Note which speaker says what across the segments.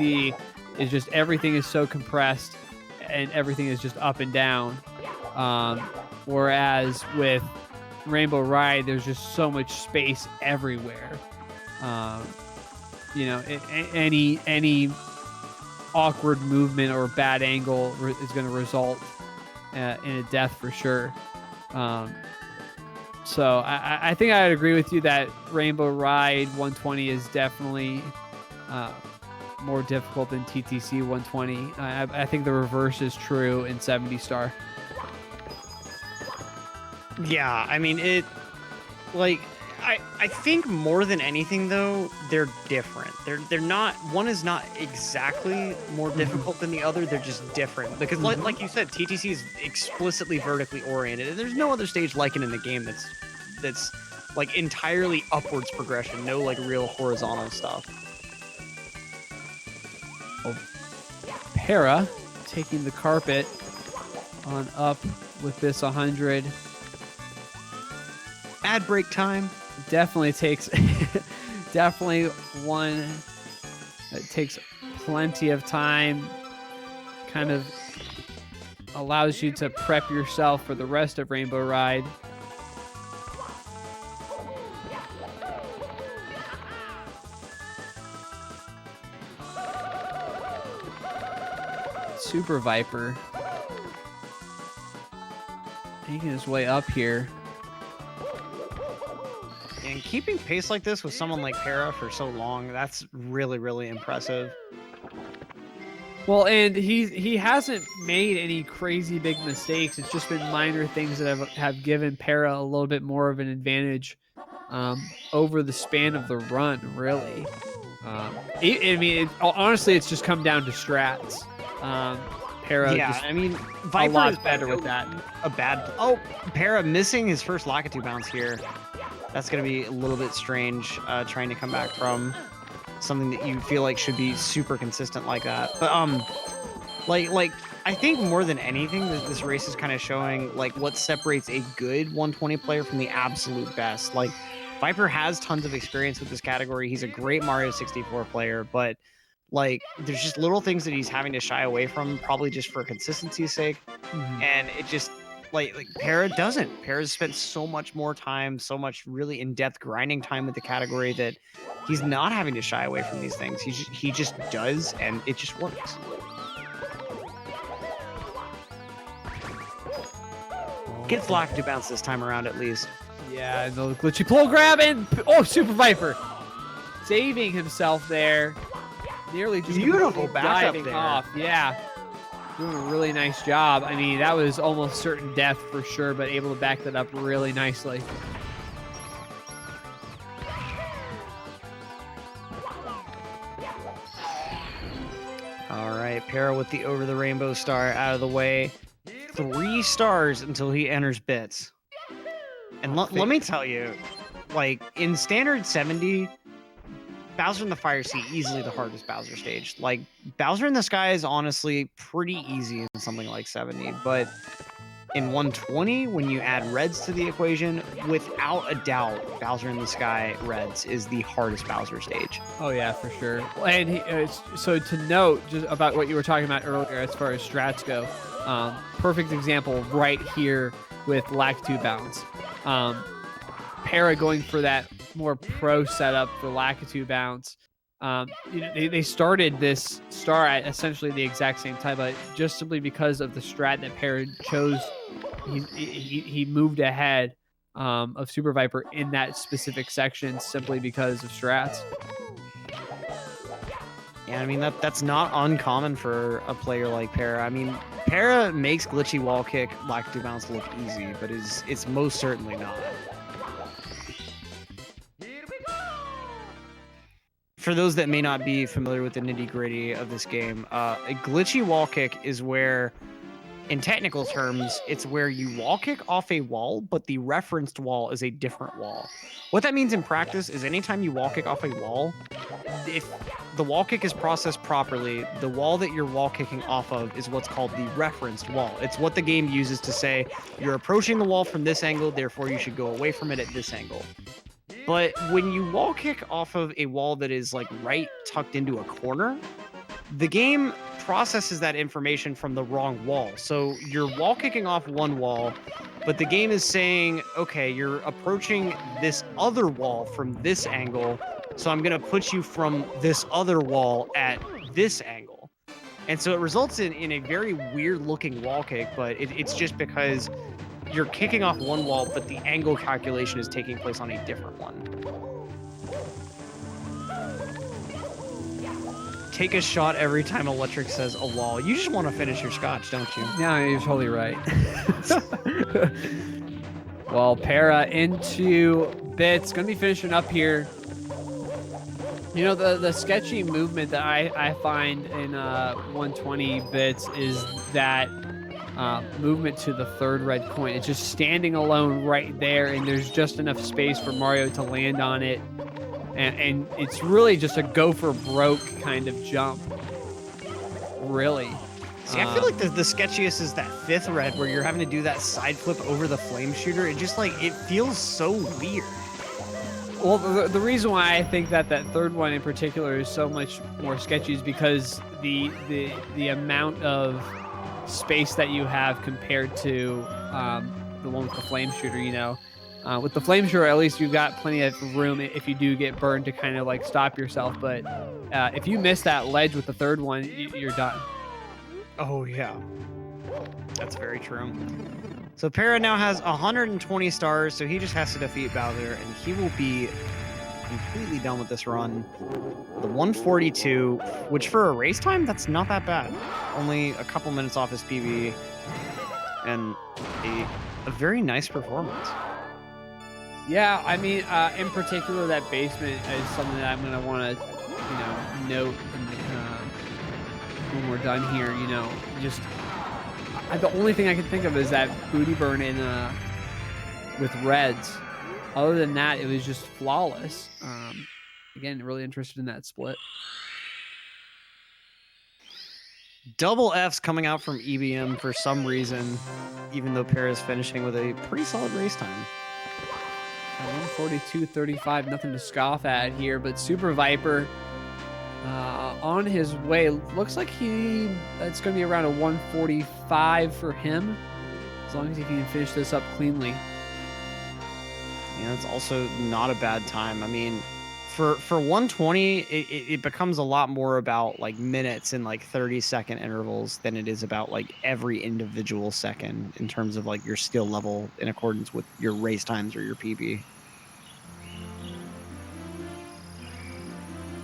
Speaker 1: TTC is just everything is so compressed and everything is just up and down. Whereas with Rainbow Ride, there's just so much space everywhere. You know, any awkward movement or bad angle is going to result in a death for sure. So I think I'd agree with you that Rainbow Ride 120 is definitely more difficult than TTC 120. I think the reverse is true in 70 star.
Speaker 2: Yeah, I mean, I think more than anything though, they're different. They're not, one is not exactly more difficult than the other, they're just different. Because like you said, TTC is explicitly vertically oriented, and there's no other stage like it in the game that's like entirely upwards progression, no like real horizontal stuff.
Speaker 1: Well, Para taking the carpet on up with this 100.
Speaker 2: Ad break time.
Speaker 1: Definitely takes definitely one that takes plenty of time, kind of allows you to prep yourself for the rest of Rainbow Ride. Super Viper making his way up here.
Speaker 2: And keeping pace like this with someone like Para for so long, that's really, really impressive.
Speaker 1: Well, and he hasn't made any crazy big mistakes. It's just been minor things that have given Para a little bit more of an advantage over the span of the run, really. I mean, honestly, it's just come down to strats. Para,
Speaker 2: yeah,
Speaker 1: just
Speaker 2: I mean, Viper
Speaker 1: a lot
Speaker 2: is
Speaker 1: better with that.
Speaker 2: Para missing his first Lakitu bounce here. That's going to be a little bit strange, trying to come back from something that you feel like should be super consistent like that. But like I think more than anything, this race is kind of showing like what separates a good 120 player from the absolute best. Like Viper has tons of experience with this category. He's a great Mario 64 player, but like there's just little things that he's having to shy away from, probably just for consistency's sake. And it just like Para doesn't. Para's spent so much more time, so much really in-depth grinding time with the category that he's not having to shy away from these things. He just does, and it just works. Gets Lock to bounce this time around at least.
Speaker 1: Yeah, the glitchy pull grab and Super Viper saving himself there. Nearly just
Speaker 2: beautiful backup
Speaker 1: diving
Speaker 2: there.
Speaker 1: off. Yeah. Doing a really nice job. I mean, that was almost certain death for sure, but able to back that up really nicely.
Speaker 2: All right, Para with the over the rainbow star out of the way. 3 stars until he enters bits. And let me tell you, like in standard 70, Bowser in the Fire Sea, easily the hardest Bowser stage. Like, Bowser in the Sky is honestly pretty easy in something like 70, but in 120, when you add Reds to the equation, without a doubt, Bowser in the Sky Reds is the hardest Bowser stage.
Speaker 1: Oh, yeah, for sure. And so to note, just about what you were talking about earlier as far as strats go, perfect example right here with Lakitu bounce. Para going for that more pro setup for Lakitu bounce. They started this star at essentially the exact same time, but just simply because of the strat that Para chose, he moved ahead of Super Viper in that specific section simply because of strats.
Speaker 2: Yeah, I mean that's not uncommon for a player like Para. I mean, Para makes glitchy wall kick Lakitu bounce look easy, but it's most certainly not. For those that may not be familiar with the nitty-gritty of this game, a glitchy wall kick is where, in technical terms, it's where you wall kick off a wall, but the referenced wall is a different wall. What that means in practice is anytime you wall kick off a wall, if the wall kick is processed properly, the wall that you're wall kicking off of is what's called the referenced wall. It's what the game uses to say, you're approaching the wall from this angle, therefore you should go away from it at this angle. But when you wall kick off of a wall that is like right tucked into a corner, the game processes that information from the wrong wall. So you're wall kicking off one wall, but the game is saying, okay, you're approaching this other wall from this angle, so I'm going to put you from this other wall at this angle. And so it results in a very weird looking wall kick, but it's just because you're kicking off one wall, but the angle calculation is taking place on a different one. Take a shot every time Electric says a wall. You just want to finish your scotch, don't you?
Speaker 1: Yeah, you're totally right. Well, Para into Bits. Going to be finishing up here. You know, the sketchy movement that I find in 120 Bits is that movement to the third red coin. It's just standing alone right there, and there's just enough space for Mario to land on it. And it's really just a go for broke kind of jump. Really.
Speaker 2: See, I feel like the sketchiest is that fifth red where you're having to do that side flip over the flame shooter. It just like, it feels so weird.
Speaker 1: Well, the reason why I think that third one in particular is so much more sketchy is because the amount of space that you have compared to the one with the flame shooter, you know. With the flame shooter, at least you've got plenty of room if you do get burned to kind of like stop yourself. But if you miss that ledge with the third one, you're done.
Speaker 2: Oh, yeah. That's very true. So Para now has 120 stars, so he just has to defeat Bowser, and he will be completely done with this run. The 142, which for a race time, that's not that bad. Only a couple minutes off his PB, and a very nice performance.
Speaker 1: Yeah, I mean, in particular, that basement is something that I'm going to want to, you know, note when we're done here. You know, just the only thing I can think of is that booty burn in with reds. Other than that, it was just flawless. Again, really interested in that split.
Speaker 2: Double F's coming out from EBM for some reason, even though Para is finishing with a pretty solid race time.
Speaker 1: 142.35, nothing to scoff at here, but Super Viper on his way. Looks like it's going to be around a 145 for him, as long as he can finish this up cleanly.
Speaker 2: Yeah, it's also not a bad time. I mean, for 120, it becomes a lot more about like minutes and like 30-second intervals than it is about like every individual second in terms of like your skill level in accordance with your race times or your PB.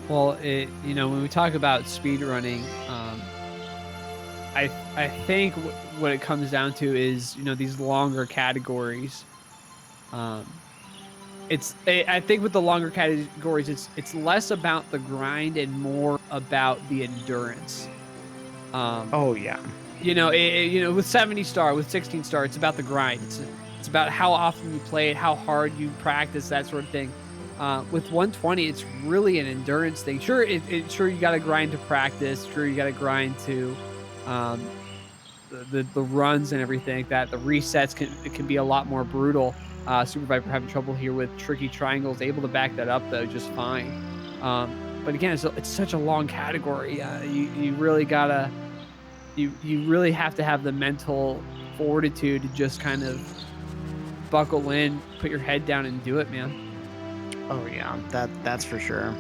Speaker 1: Well, you know, when we talk about speed running, I think what it comes down to is, you know, these longer categories. I think with the longer categories, it's less about the grind and more about the endurance.
Speaker 2: Oh yeah.
Speaker 1: You know, with 70 star, with 16 star, it's about the grind. It's about how often you play it, how hard you practice, that sort of thing. With 120, it's really an endurance thing. Sure, sure you got to grind to practice. Sure, you got to grind to the runs and everything like that. The resets can be a lot more brutal. Super Viper having trouble here with tricky triangles, able to back that up though just fine. But again, it's such a long category. You really gotta, you really have to have the mental fortitude to just kind of buckle in, put your head down, and do it, man.
Speaker 2: Oh yeah, that's for sure.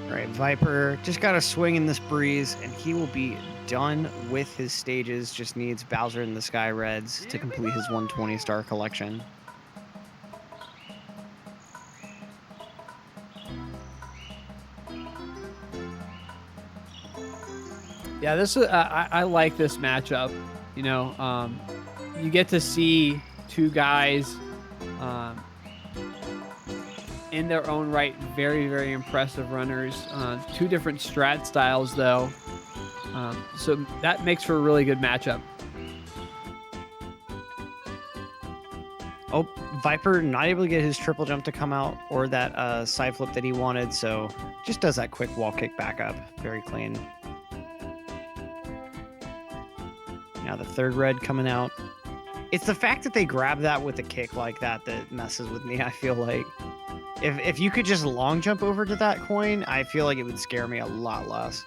Speaker 2: All right, Viper just got to swing in this breeze, and he will be done with his stages. Just needs Bowser in the Sky Reds to complete his 120 star collection.
Speaker 1: Yeah, this is I like this matchup. You know, you get to see two guys in their own right, very, very impressive runners. Two different strat styles, though. So that makes for a really good matchup.
Speaker 2: Oh, Viper not able to get his triple jump to come out or that side flip that he wanted, so just does that quick wall kick back up. Very clean. Now the third red coming out. It's the fact that they grab that with a kick like that that messes with me, I feel like. If you could just long jump over to that coin, I feel like it would scare me a lot less.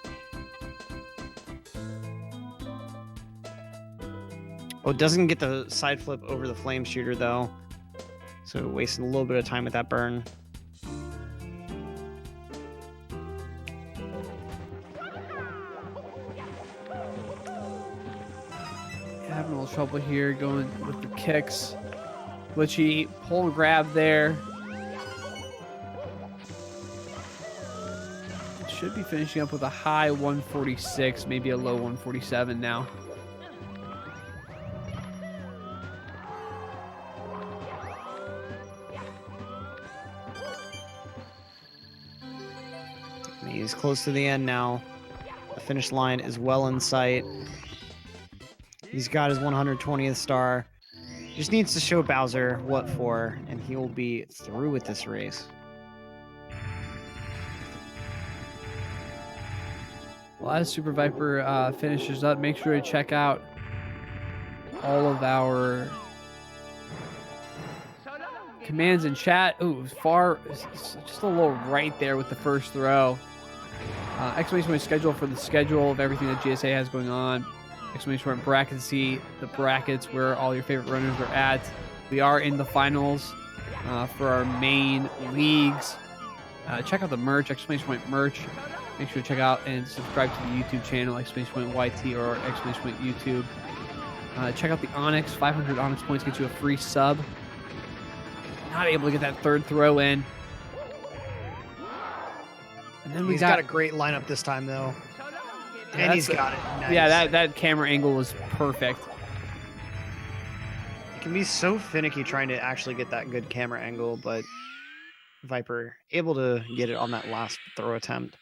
Speaker 2: Oh, it doesn't get the side flip over the flame shooter though. So wasting a little bit of time with that burn.
Speaker 1: Having a little trouble here going with the kicks. Glitchy pull and grab there. Should be finishing up with a high 146, maybe a low 147 now.
Speaker 2: He's close to the end now. The finish line is well in sight. He's got his 120th star. Just needs to show Bowser what for, and he will be through with this race.
Speaker 1: Well, as Super Viper finishes up, make sure to check out all of our commands in chat. Ooh, far, just a little right there with the first throw. Exclamation point schedule for the schedule of everything that GSA has going on. Exclamation point bracket to see the brackets where all your favorite runners are at. We are in the finals for our main leagues. Check out the merch, exclamation point merch. Make sure to check out and subscribe to the YouTube channel, exclamation point YT or exclamation point YouTube. Check out the Onyx. 500 Onyx points get you a free sub. Not able to get that third throw in. And then
Speaker 3: He's got a great lineup this time, though. And he's got it. Nice.
Speaker 1: Yeah, that camera angle was perfect.
Speaker 2: It can be so finicky trying to actually get that good camera angle, but Viper able to get it on that last throw attempt.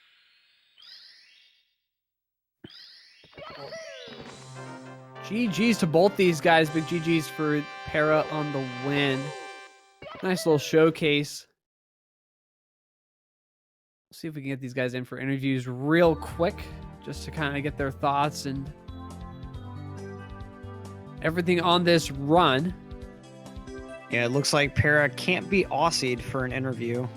Speaker 1: GG's to both these guys. Big GG's for Para on the win. Nice little showcase. See if we can get these guys in for interviews real quick, just to kind of get their thoughts and everything on this run.
Speaker 2: Yeah, it looks like Para can't be Aussied for an interview.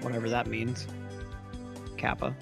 Speaker 2: Whatever that means. Kappa.